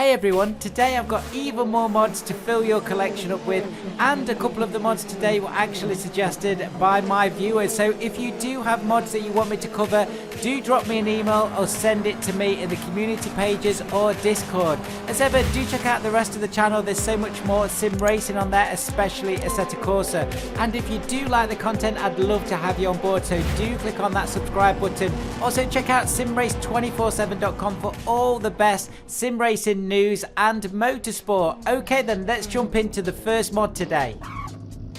Hey everyone, today I've got even more mods to fill your collection up with, and a couple of the mods today were actually suggested by my viewers. So if you do have mods that you want me to cover, do drop me an email or send it to me in the community pages or Discord. As ever, do check out the rest of the channel. There's so much more sim racing on there, especially Assetto Corsa. And if you do like the content, I'd love to have you on board, so do click on that subscribe button. Also check out simrace247.com for all the best sim racing news and motorsport. Okay then, let's jump into the first mod today.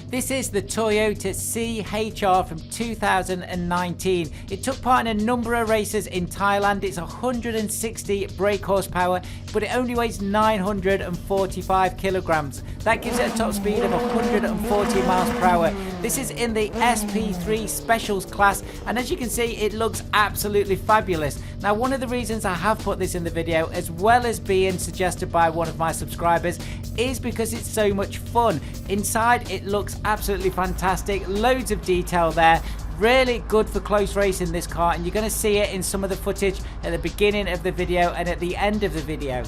This is the Toyota CHR from 2019. It took part in a number of races in Thailand. It's 160 brake horsepower, but it only weighs 945 kilograms. That gives it a top speed of 140 miles per hour. This is in the SP3 Specials class, and as you can see, it looks absolutely fabulous. Now, one of the reasons I have put this in the video, as well as being suggested by one of my subscribers, is because it's so much fun. Inside, it looks absolutely fantastic, loads of detail there. Really good for close racing, this car, and you're going to see it in some of the footage at the beginning of the video and at the end of the video.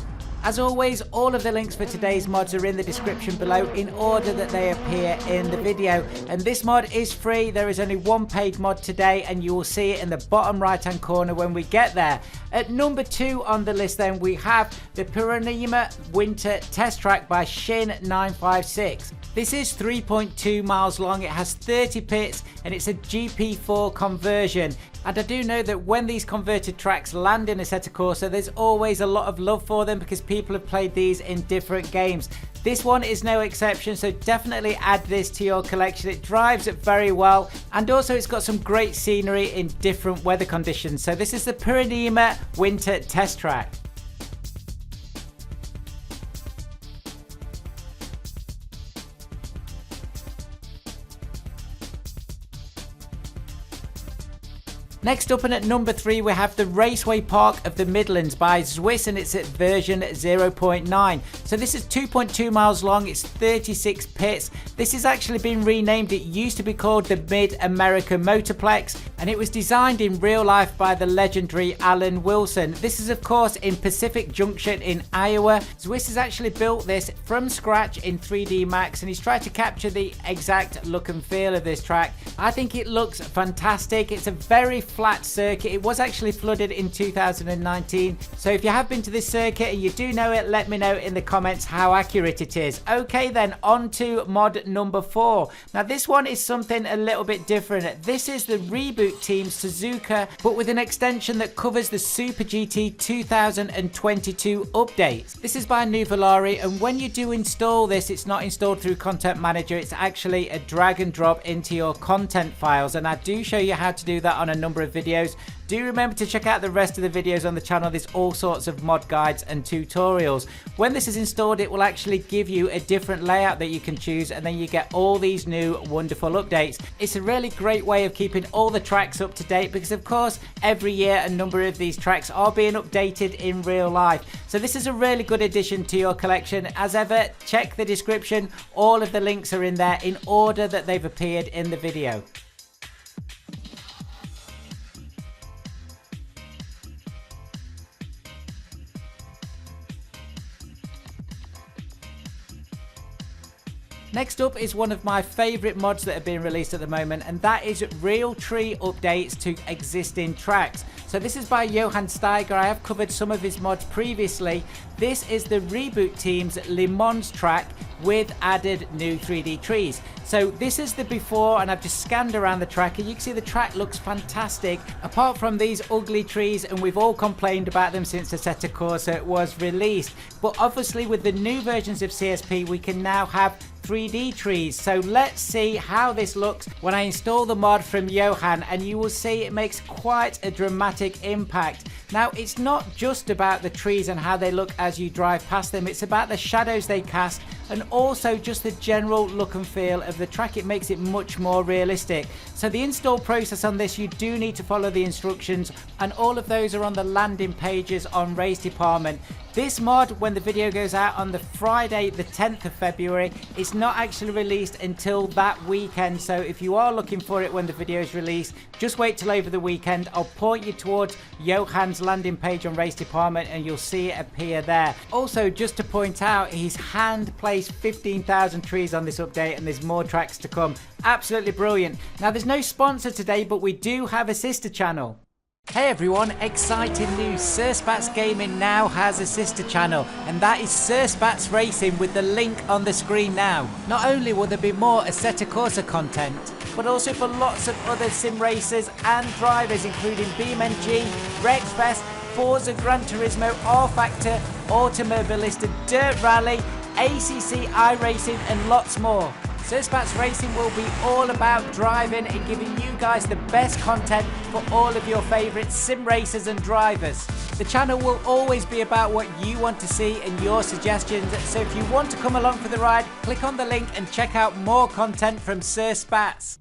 As always, all of the links for today's mods are in the description below in order that they appear in the video. And this mod is free. There is only one paid mod today, and you will see it in the bottom right hand corner when we get there. At number 2 on the list then, we have the Piranha Winter Test Track by Shin 956. This is 3.2 miles long, it has 30 pits, and it's a GP4 conversion. And I do know that when these converted tracks land in Assetto Corsa, there's always a lot of love for them because people have played these in different games. This one is no exception, so definitely add this to your collection. It drives it very well, and also it's got some great scenery in different weather conditions. So this is the Piranha Winter Test Track. Next up, and at number 3, we have the Raceway Park of the Midlands by Swiss, and it's at version 0.9. So this is 2.2 miles long, it's 36 pits. This has actually been renamed. It used to be called the Mid-America Motorplex, and it was designed in real life by the legendary Alan Wilson. This is of course in Pacific Junction in Iowa. Swiss has actually built this from scratch in 3D Max, and he's tried to capture the exact look and feel of this track. I think it looks fantastic. It's a very flat circuit. It was actually flooded in 2019, so if you have been to this circuit and you do know it, let me know in the comments how accurate it is. Okay then, on to mod number 4. Now this one is something a little bit different. This is the Reboot Team Suzuka, but with an extension that covers the Super GT 2022 updates. This is by Nuvolari, and when you do install this, it's not installed through Content Manager, it's actually a drag and drop into your content files, and I do show you how to do that on a number of videos. Do remember to check out the rest of the videos on the channel. There's all sorts of mod guides and tutorials. When this is installed, it will actually give you a different layout that you can choose, and then you get all these new wonderful updates. It's a really great way of keeping all the tracks up to date, because of course every year a number of these tracks are being updated in real life. So this is a really good addition to your collection. As ever, check the description. All of the links are in there in order that they've appeared in the video. Next up is one of my favourite mods that are being released at the moment, and that is Realtree updates to existing tracks. So this is by Johan Steiger. I have covered some of his mods previously. This is the Reboot Team's Le Mans track with added new 3D trees. So this is the before, and I've just scanned around the track, and you can see the track looks fantastic apart from these ugly trees, and we've all complained about them since Assetto Corsa was released. But obviously with the new versions of CSP, we can now have 3D trees. So let's see how this looks when I install the mod from Johan, and you will see it makes quite a dramatic impact. Now, it's not just about the trees and how they look as you drive past them, it's about the shadows they cast, and also just the general look and feel of the track. It makes it much more realistic. So the install process on this, you do need to follow the instructions, and all of those are on the landing pages on Race Department. This mod, when the video goes out on the Friday the 10th of February, it's not actually released until that weekend. So if you are looking for it when the video is released, just wait till over the weekend. I'll point you towards Johan's landing page on Race Department and you'll see it appear there. Also, just to point out, he's hand placed 15,000 trees on this update and there's more tracks to come. Absolutely brilliant. Now, there's no sponsor today, but we do have a sister channel. Hey everyone, exciting news. SirSpats Gaming now has a sister channel, and that is SirSpats Racing with the link on the screen now. Not only will there be more Assetto Corsa content, but also for lots of other sim racers and drivers, including BenQ, Wreckfest, Forza Gran Turismo, R-Factor, Automobilista, Dirt Rally, ACC iRacing and lots more. SirSpats Racing will be all about driving and giving you guys the best content for all of your favourite sim racers and drivers. The channel will always be about what you want to see and your suggestions, so if you want to come along for the ride, click on the link and check out more content from SirSpats.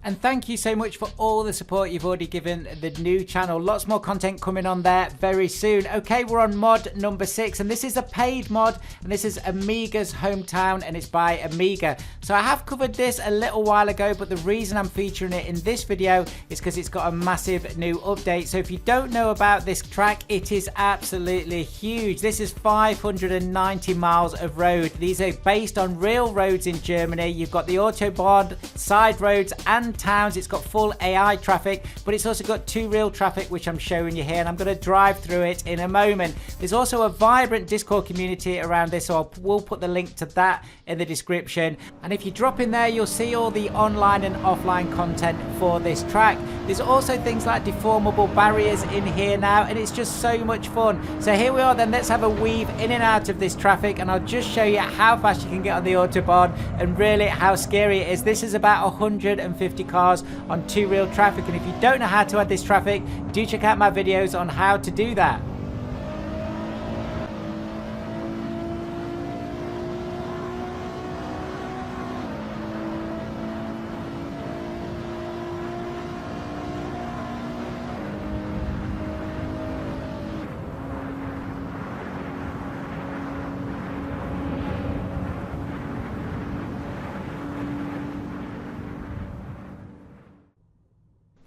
And thank you so much for all the support you've already given the new channel. Lots more content coming on there very soon. Okay, we're on mod number 6, and this is a paid mod, and this is Amigas Hometown, and it's by Amiga. So I have covered this a little while ago, but the reason I'm featuring it in this video is because it's got a massive new update. So if you don't know about this track, it is absolutely huge. This is 590 miles of road. These are based on real roads in Germany. You've got the Autobahn, side roads, and towns. It's got full AI traffic, but it's also got 2 real traffic, which I'm showing you here, and I'm going to drive through it in a moment. There's also a vibrant Discord community around this, so we'll put the link to that in the description. And if you drop in there, you'll see all the online and offline content for this track. There's also things like deformable barriers in here now, and it's just so much fun. So here we are then, let's have a weave in and out of this traffic, and I'll just show you how fast you can get on the Autobahn and really how scary it is. This is about 150 cars on 2 real traffic, and if you don't know how to add this traffic, do check out my videos on how to do that.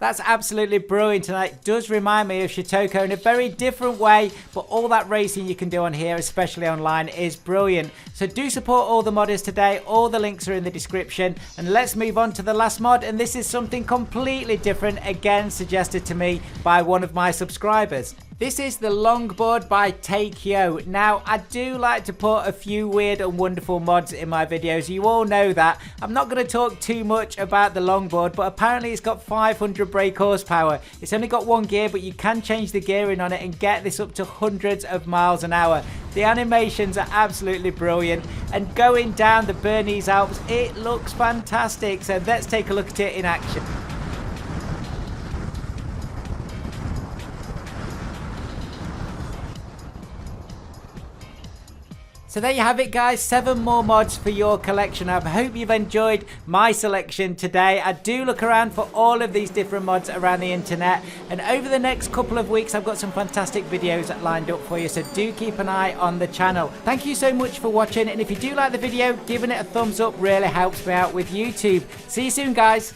That's absolutely brilliant, and it does remind me of Suzuka in a very different way, but all that racing you can do on here, especially online, is brilliant. So do support all the modders today. All the links are in the description, and let's move on to the last mod, and this is something completely different, again suggested to me by one of my subscribers. This is the Longboard by BenQ. Now, I do like to put a few weird and wonderful mods in my videos. You all know that. I'm not going to talk too much about the Longboard, but apparently it's got 500 brake horsepower. It's only got 1 gear, but you can change the gearing on it and get this up to hundreds of miles an hour. The animations are absolutely brilliant, and going down the Bernese Alps, it looks fantastic. So let's take a look at it in action. So there you have it, guys. 7 more mods for your collection. I hope you've enjoyed my selection today. I do look around for all of these different mods around the internet, and over the next couple of weeks I've got some fantastic videos lined up for you, so do keep an eye on the channel. Thank you so much for watching, and if you do like the video, giving it a thumbs up really helps me out with YouTube. See you soon, guys.